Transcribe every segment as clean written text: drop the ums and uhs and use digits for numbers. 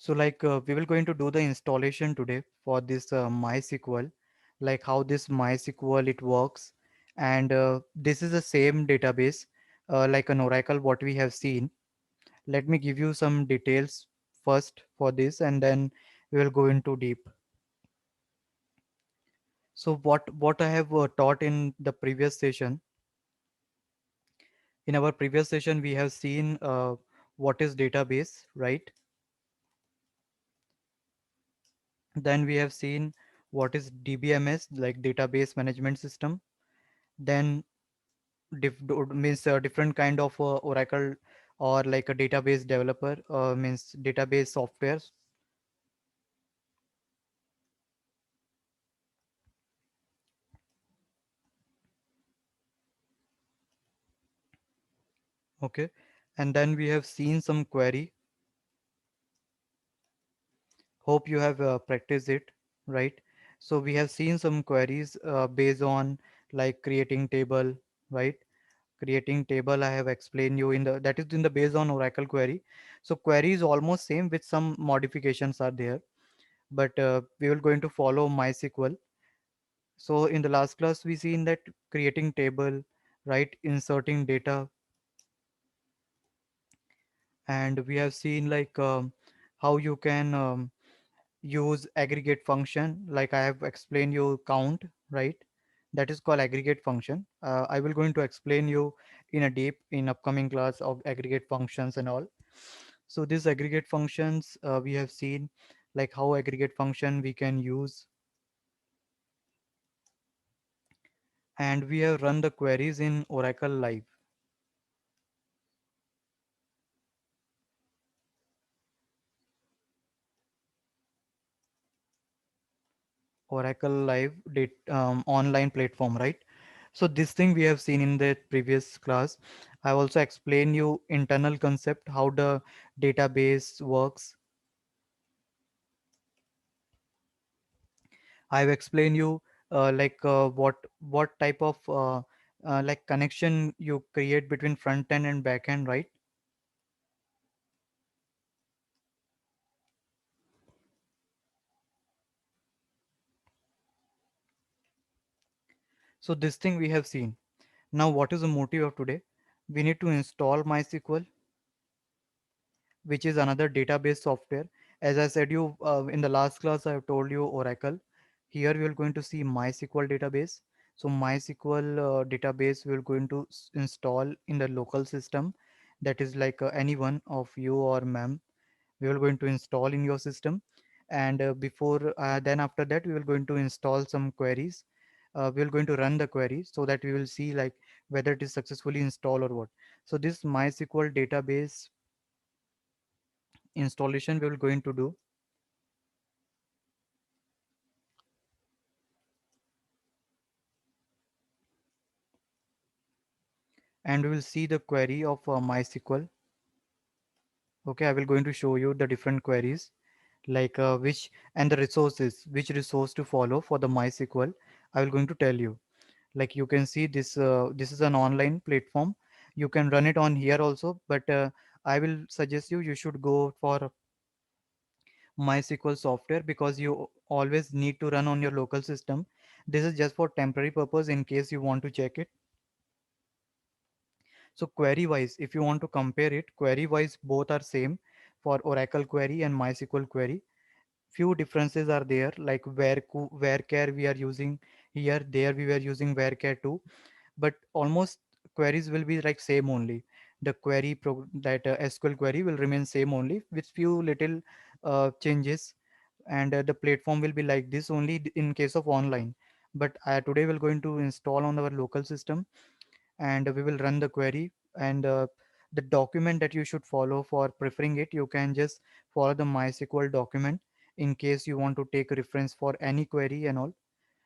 So we will going to do the installation today for this MySQL, like how this MySQL it works, and this is the same database like an Oracle what we have seen. Let me give you some details first for this, and then we will go into deep. So what I have taught in the previous session. In our previous session, we have seen what is database, right? Then we have seen what is DBMS, like database management system. Then means different kind of Oracle or like a database developer means database softwares. Okay, and then we have seen some query. Hope you have practiced it, right? So we have seen some queries based on like creating table, right? Creating table I have explained you in the that is in the based on Oracle query. So query is almost same with some modifications are there, but we will going to follow MySQL. So in the last class we seen that creating table, right, inserting data, and we have seen how you can use aggregate function, like I have explained you count, right? That is called aggregate function. I will going to explain you in a deep in upcoming class of aggregate functions and all. So these aggregate functions we have seen like how aggregate function we can use, and we have run the queries in Oracle Live. Oracle Live online platform, right? So this thing we have seen in the previous class. I also explained you internal concept, how the database works. I've explained you what type of like connection you create between front end and back end, right? So this thing we have seen. Now what is the motive of today? We need to install MySQL, which is another database software. As I said you in the last class, I have told you Oracle. Here we are going to see MySQL database. So MySQL database we are going to install in the local system. That is like any one of you or ma'am. We are going to install in your system, and before then after that we will going to install some queries. We are going to run the query so that we will see like whether it is successfully installed or what. So this MySQL database installation we will going to do, and we will see the query of MySQL. Okay, I will going to show you the different queries, like which and the resources, which resource to follow for the MySQL. I will going to tell you. Like you can see this this is an online platform. You can run it on here also, but I will suggest you should go for MySQL software because you always need to run on your local system. This is just for temporary purpose in case you want to check it. So query wise, if you want to compare it, query wise both are same for Oracle query and MySQL query. Few differences are there, like where we are using here, there we were using where 2, but almost queries will be like same only. The that SQL query will remain same only with few little changes, and the platform will be like this only in case of online. But today we're going to install on our local system, and we will run the query, and the document that you should follow for preferring it, you can just follow the MySQL document in case you want to take reference for any query and all.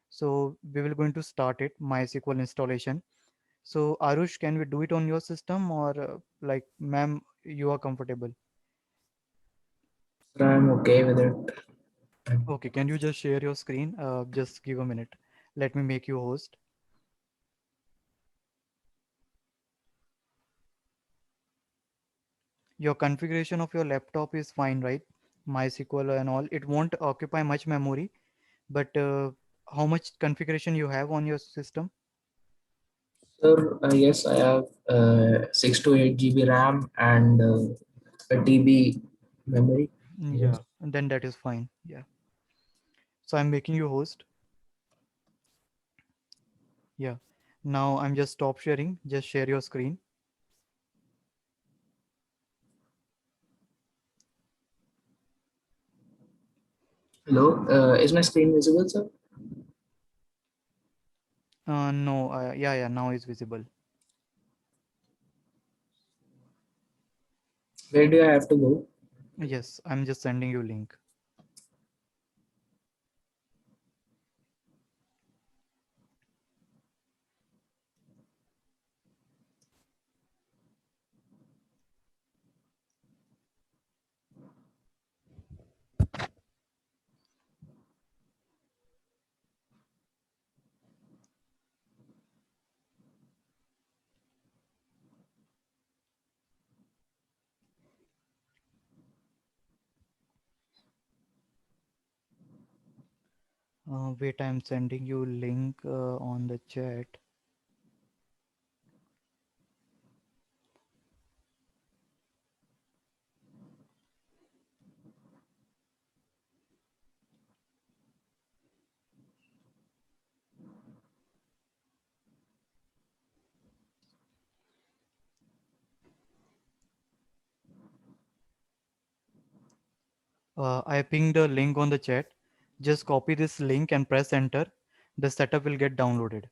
So we will going to start it MySQL installation. So Arush, can we do it on your system, or like ma'am you are comfortable? So I'm okay with it. Okay, can you just share your screen? Just give a minute. Let me make you host. Your configuration of your laptop is fine, right? MySQL and all, it won't occupy much memory. But how much configuration you have on your system? Sir, yes, I have 6 to 8 GB RAM and a TB memory. Yes. Yeah, then that is fine. Yeah. So I'm making you host. Yeah. Now I'm just stop sharing. Just share your screen. Hello, is my screen visible, sir? No. Yeah, yeah. Now it's visible. Where do I have to go? Yes, I'm just sending you link. Wait, I'm sending you link on the chat. I pinged the link on the chat. Just copy this link and press enter. The setup will get downloaded.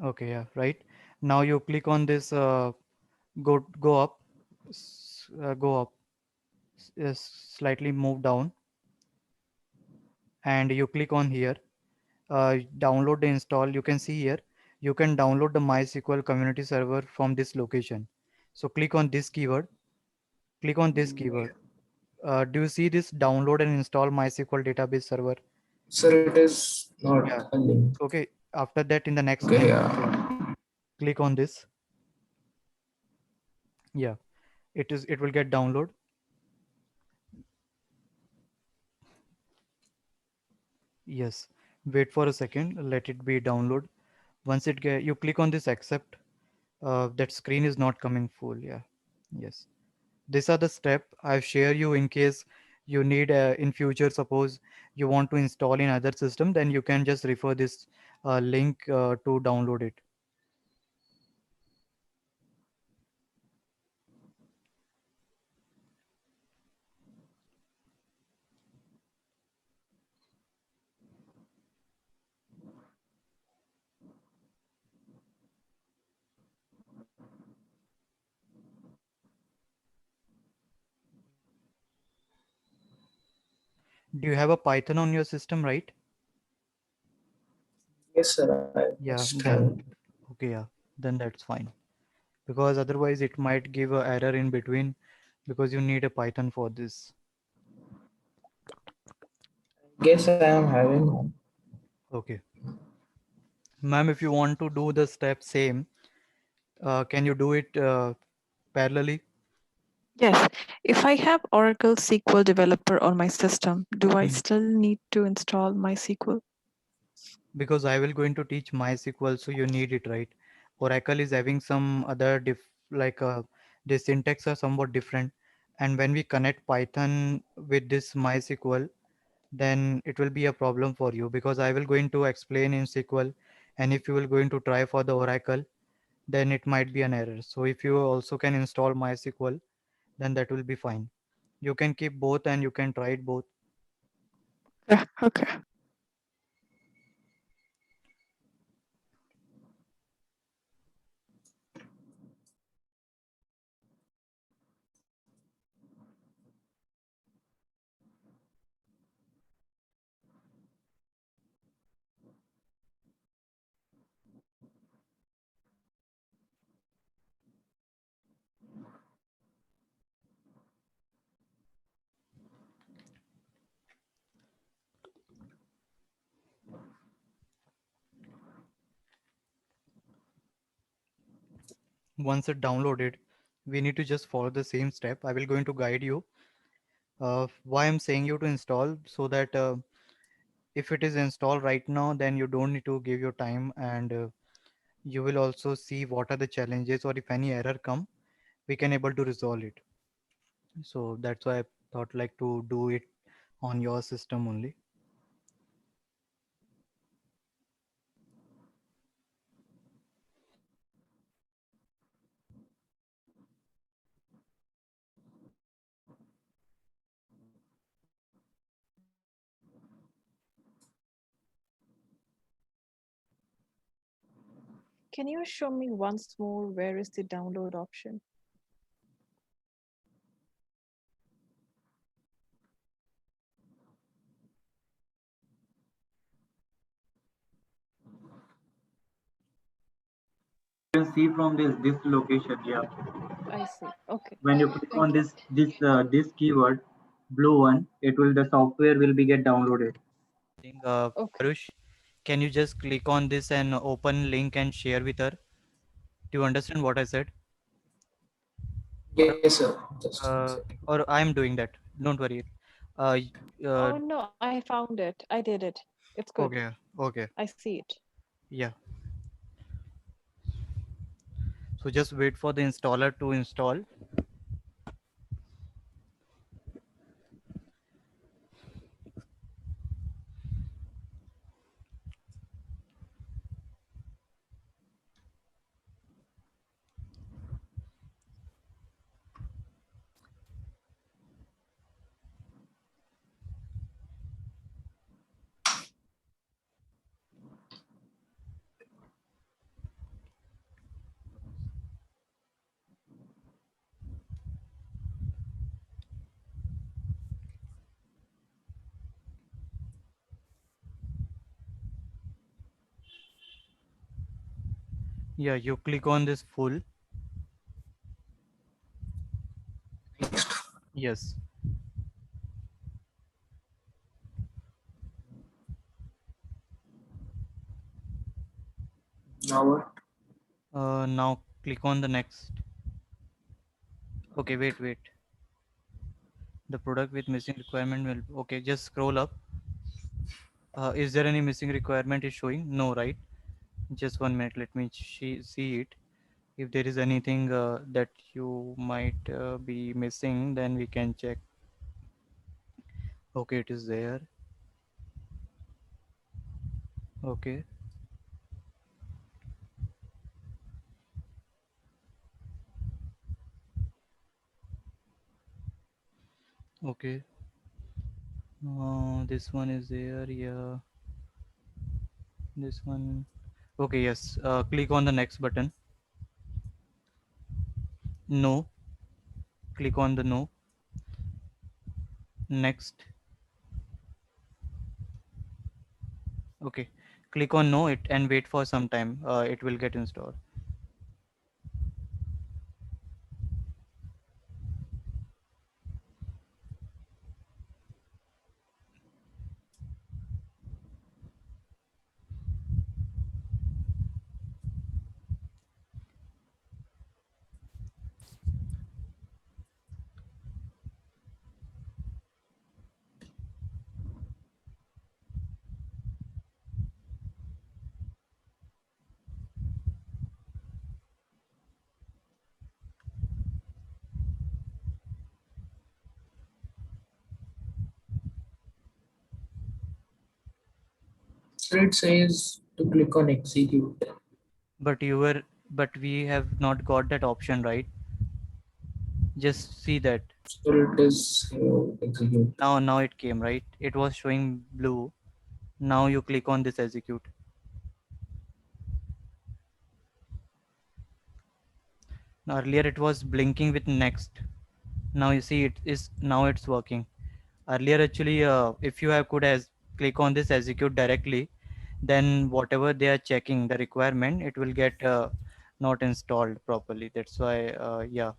Okay, yeah, right. Now you click on this. Go up. Go up. Slightly move down, and you click on here. Download the install. You can see here. You can download the MySQL community server from this location. So click on this keyword. Click on this keyword. Do you see this download and install MySQL database server? Sir, it is not Yeah. a link. Okay. After that, in the next Okay, link, yeah, yeah. click on this. Yeah, it is. It will get download. Yes. Wait for a second. Let it be download. Once it get, you click on this accept. That screen is not coming full. Yeah. Yes. These are the step I've share you in case you need in future. Suppose you want to install in other system, then you can just refer this link to download it. Do you have a Python on your system, right? Yes, sir, I Yeah, must have then it. okay, yeah, then that's fine. Because otherwise it might give a error in between because you need a Python for this. Guess I am having one. Okay. Ma'am, if you want to do the step same, can you do it parallelly? Yes, if I have Oracle SQL Developer on my system, do I Mhm. still need to install MySQL? Because I will going to teach MySQL, so you need it, right? Oracle is having some other like the syntax are somewhat different, and when we connect Python with this MySQL, then it will be a problem for you because I will going to explain in SQL, and if you will going to try for the Oracle, then it might be an error. So if you also can install MySQL, then that will be fine. You can keep both and you can try it both. Yeah, okay. Once it downloaded, we need to just follow the same step. I will going to guide you. Why I'm saying you to install, so that if it is installed right now, then you don't need to give your time, and you will also see what are the challenges, or if any error come, we can able to resolve it. So that's why I thought like to do it on your system only. Can you show me once more where is the download option? You can see from this location. Yeah, I see. Okay. when you click Thank on you. this keyword, blue one, it will the software will be get downloaded. Think, Okay. Parush, can you just click on this and open link and share with her? Do you understand what I said? Or Yes, sir. Just one uh, second. or I'm doing that. Don't worry. Uh, Oh no, I found it. I did it. It's good. okay, okay, I see it. yeah. So just wait for the installer to install. Yeah, you click on this full. Next. Yes. Now what? Now click on the next. Okay, wait. The product with missing requirement will. Okay, just scroll up. Is there any missing requirement is showing? No, right? Just 1 minute. Let me see it. If there is anything that you might be missing, then we can check. Okay, it is there. Okay, okay. This one is there. Yeah, this one. Okay, yes. Click on the next button. No. Click on the no. Next. Okay. Click on no it and wait for some time. It will get installed. So it says to click on execute. But but we have not got that option, right? Just see that. So it is execute. Now it came, right? It was showing blue. Now you click on this execute. Now, earlier it was blinking with next. Now you see now it's working. Earlier actually, if you have could as click on this execute directly, then whatever they are checking the requirement, it will get not installed properly. That's why, yeah,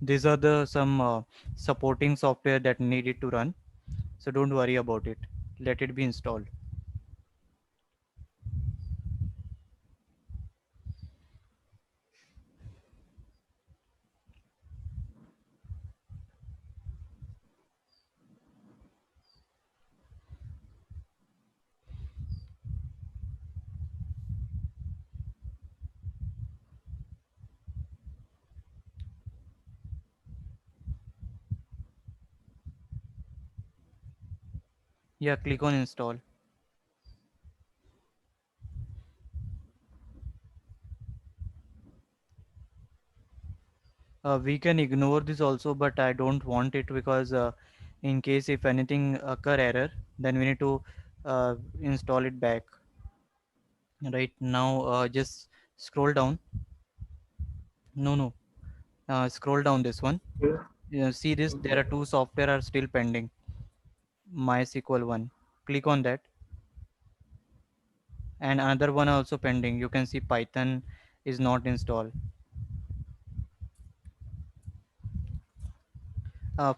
these are the some supporting software that needed to run. So don't worry about it. Let it be installed. Yeah, click on install. We can ignore this also, but I don't want it because in case if anything occur error, then we need to install it back. Right now, just scroll down. No, no, scroll down this one. Yeah. See this, there are two software are still pending. MySQL one. Click on that, and another one also pending. You can see Python is not installed.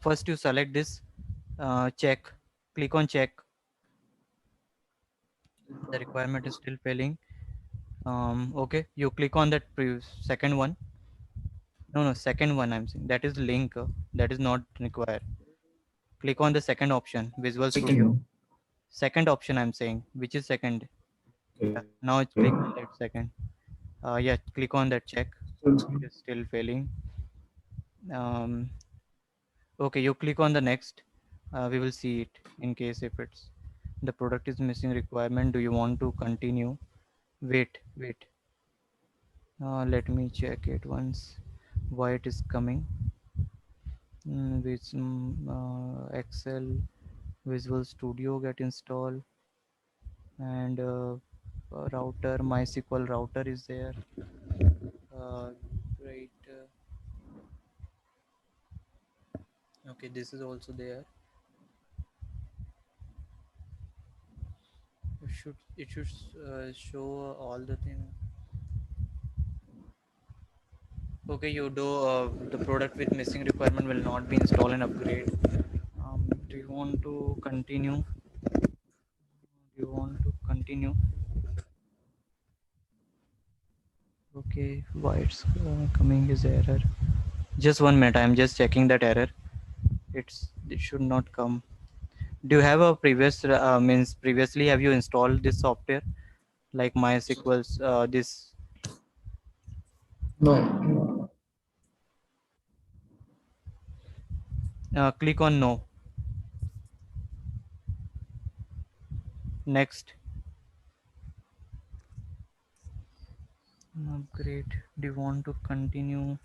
First you select this, check, click on check. The requirement is still failing. Okay, you click on that second one. No, no, second one I'm saying. That is link. That is not required. Click on the second option, Visual Second Studio. one. Second option I'm saying, which is second. Yeah, Okay. now click on that second. Yeah, click on that check. So, It is still failing. Um, okay, you click on the next. We will see it in case if it's the product is missing requirement. Do you want to continue? Wait, wait. Let me check it once. Why it is coming? With Excel, Visual Studio get installed, and router, MySQL router is there. Right. Okay, this is also there. It should show all the thing. Okay, you do the product with missing requirement will not be installed and upgrade. Do you want to continue? Do you want to continue? Okay, why it's coming is error. Just 1 minute, I'm just checking that error. It should not come. Do you have a previous means previously have you installed this software like MySQL's this? no, no. Click on no. Next. Upgrade. Do you want to continue?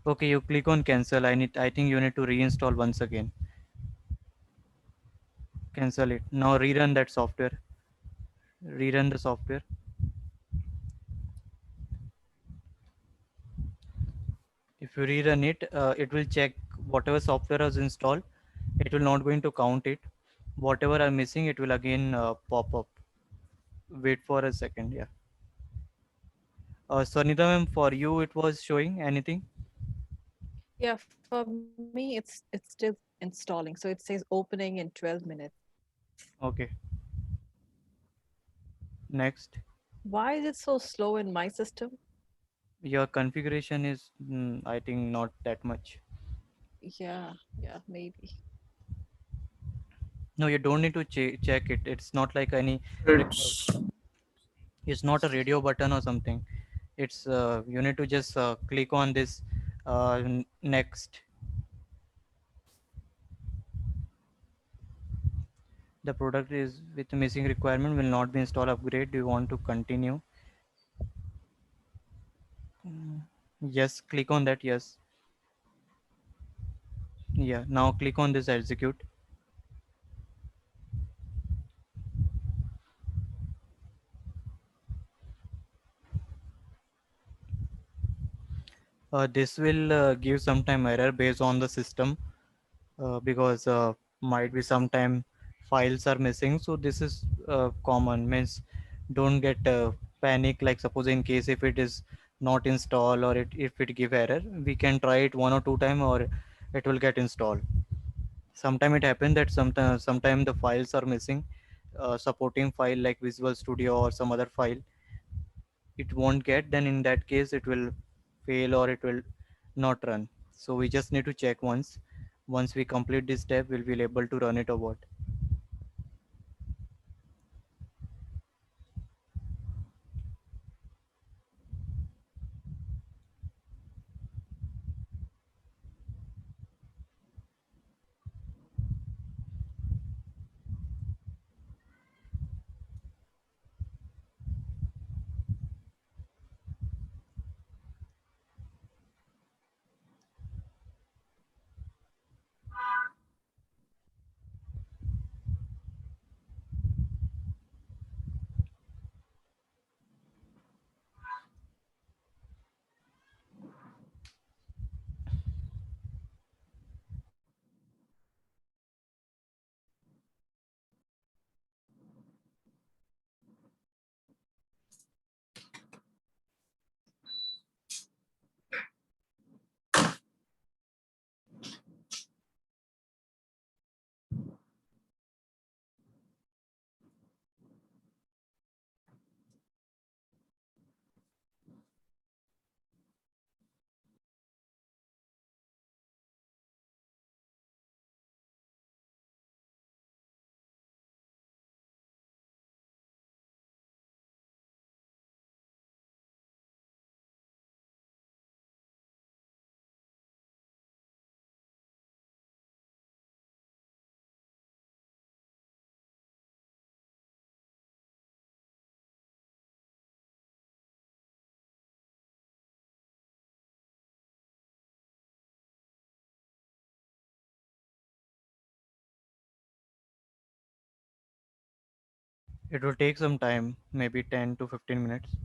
Okay, you click on cancel. I think you need to reinstall once again. Cancel it. Now rerun that software. Rerun the software. If you rerun it, it will check whatever software was installed. It will not going to count it. Whatever are missing, it will again pop up. Wait for a second. Yeah. Sanita ma'am, for you it was showing anything? Yeah, for me, it's still installing. So it says opening in 12 minutes. Okay. Next. Why is it so slow in my system? Your configuration is, I think, not that much. Yeah, maybe. No, you don't need to check it. It's not like any. It's It's not a radio button or something. It's you need to just click on this next. The product is with missing requirement will not be installed. Upgrade. Do you want to continue? Yes. Click on that. Yes. Yeah. Now click on this execute. This will give sometime error based on the system because might be sometime files are missing. So this is common. Means don't get panic. Like suppose in case if it is not installed or if it give error, we can try it 1 or 2 time or it will get installed. Sometime it happens that sometime the files are missing. Supporting file like Visual Studio or some other file it won't get, then in that case it will fail or it will not run. So we just need to check once we complete this step we'll be able to run it or what. It will take some time, maybe 10 to 15 minutes.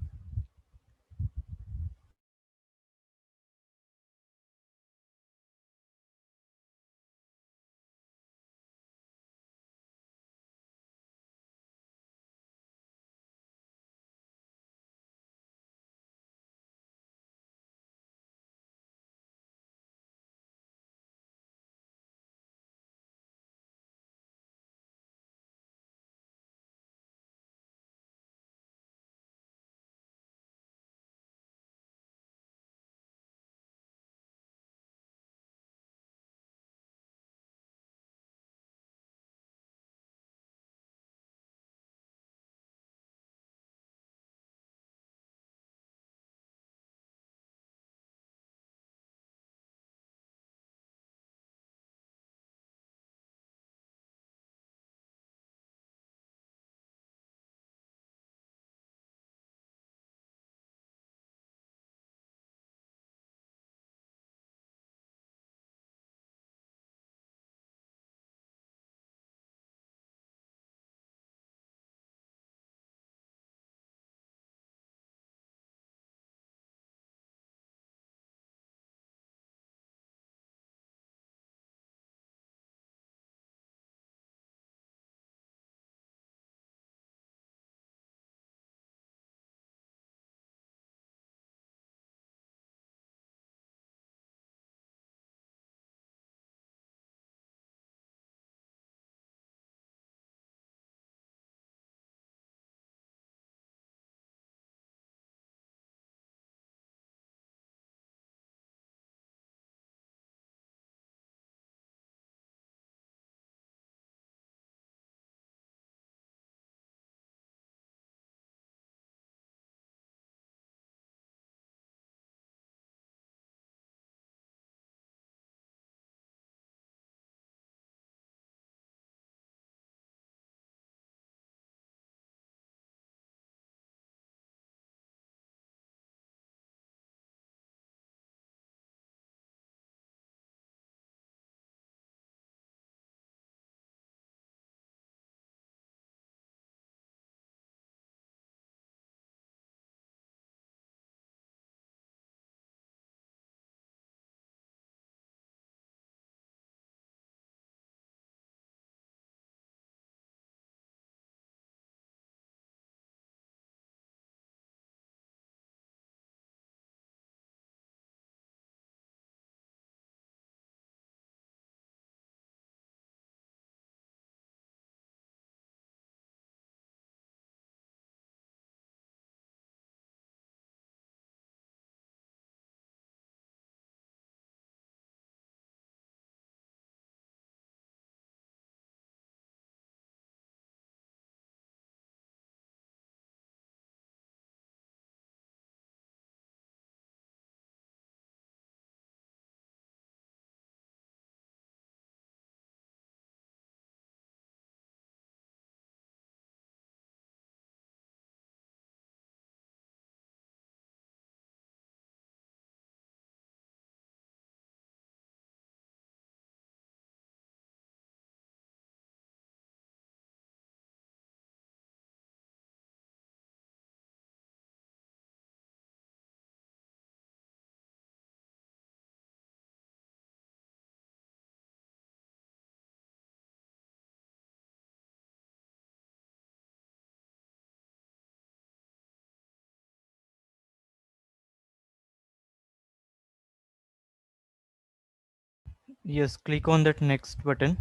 Yes, click on that next button.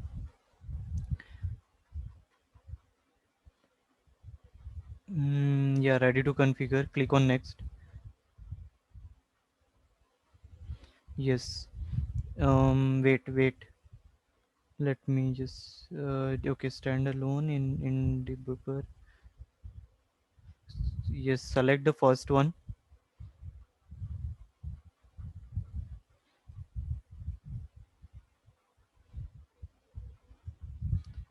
Yeah, ready to configure. Click on next. Yes. Wait. Let me just okay, standalone in debugger. Yes, select the first one.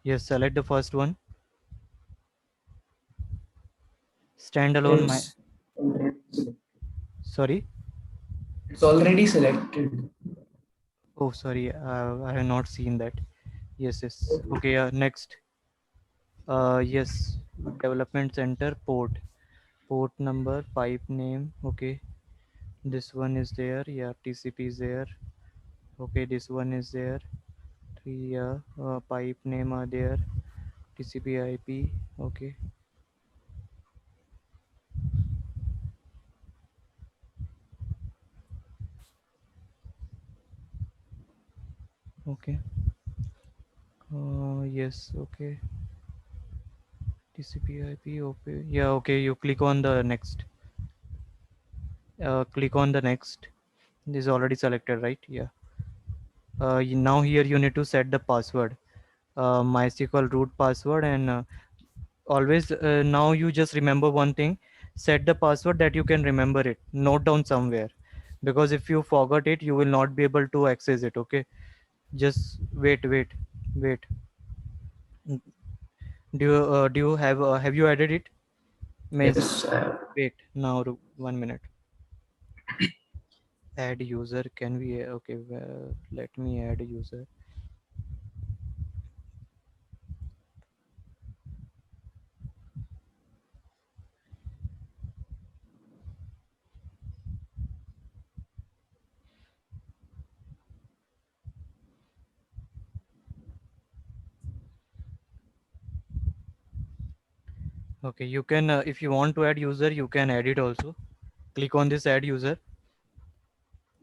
Yes, select the first one. Standalone my It's already selected. sorry. It's already selected. Oh, sorry. I have not seen that. Yes. Okay. Next. Yes, development center port number, pipe name. Okay, this one is there. Yeah, TCP is there. Okay, this one is there. Three, yeah, pipe name are there. TCP IP. Okay. Okay. Yes. Okay. TCP IP. Okay. Yeah. Okay. You click on the next. Click on the next. This is already selected, right? Yeah. Now here you need to set the password. MySQL root password, and always now you just remember one thing: set the password that you can remember it. Note down somewhere, because if you forgot it, you will not be able to access it. Okay. Just wait. Mm, do you have you added it? Means Yes, wait now 1 minute. Add user. Can we? Okay. Let me add user. Okay. You can if you want to add user, you can add it also. Click on this add user.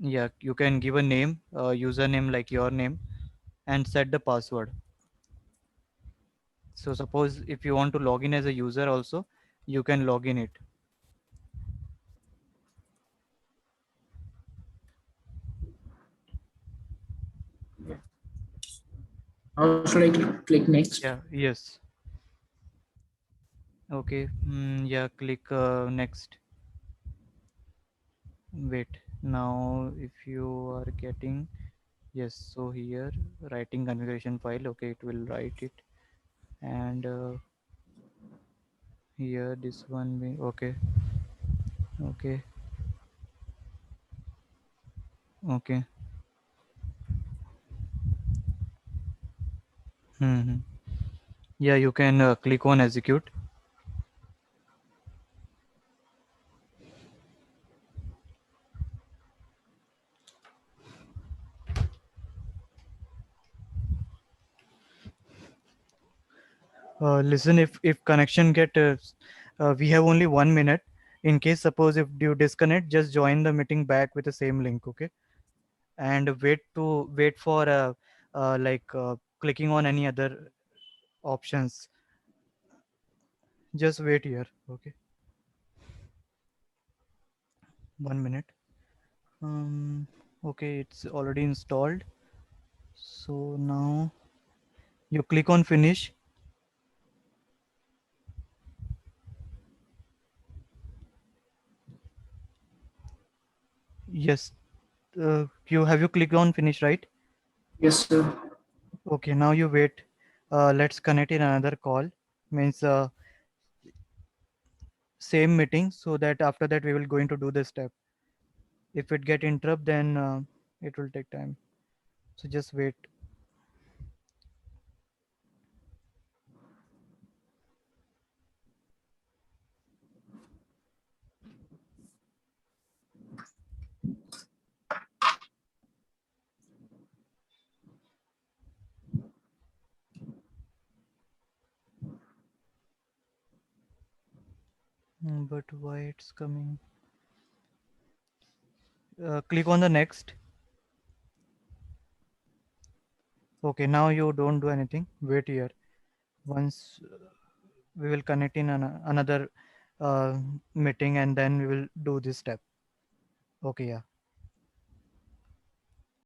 Yeah, you can give a name, username like your name, and set the password. So suppose if you want to log in as a user also, you can log in it. how should I click next? Yeah. Yes. Okay. Yeah. Click next. Wait. Now if you are getting, yes. So here writing configuration file. Okay, it will write it, and here this one. Okay. Okay. Okay. Hmm. Yeah, you can click on execute. Listen, if connection get we have only 1 minute. In case suppose if you disconnect, just join the meeting back with the same link. Okay. And wait for like clicking on any other options. Just wait here. Okay. 1 minute. Okay, it's already installed. So now you click on finish. Yes. You clicked on finish, right? Yes, sir. Okay, now you wait. Let's connect in another call. Means same meeting, so that after that we will going to do this step. If it get interrupt, then it will take time. So just wait. But why it's coming? Click on the next. Okay, now you don't do anything. Wait here. Once we will connect in another meeting, and then we will do this step. Okay, yeah.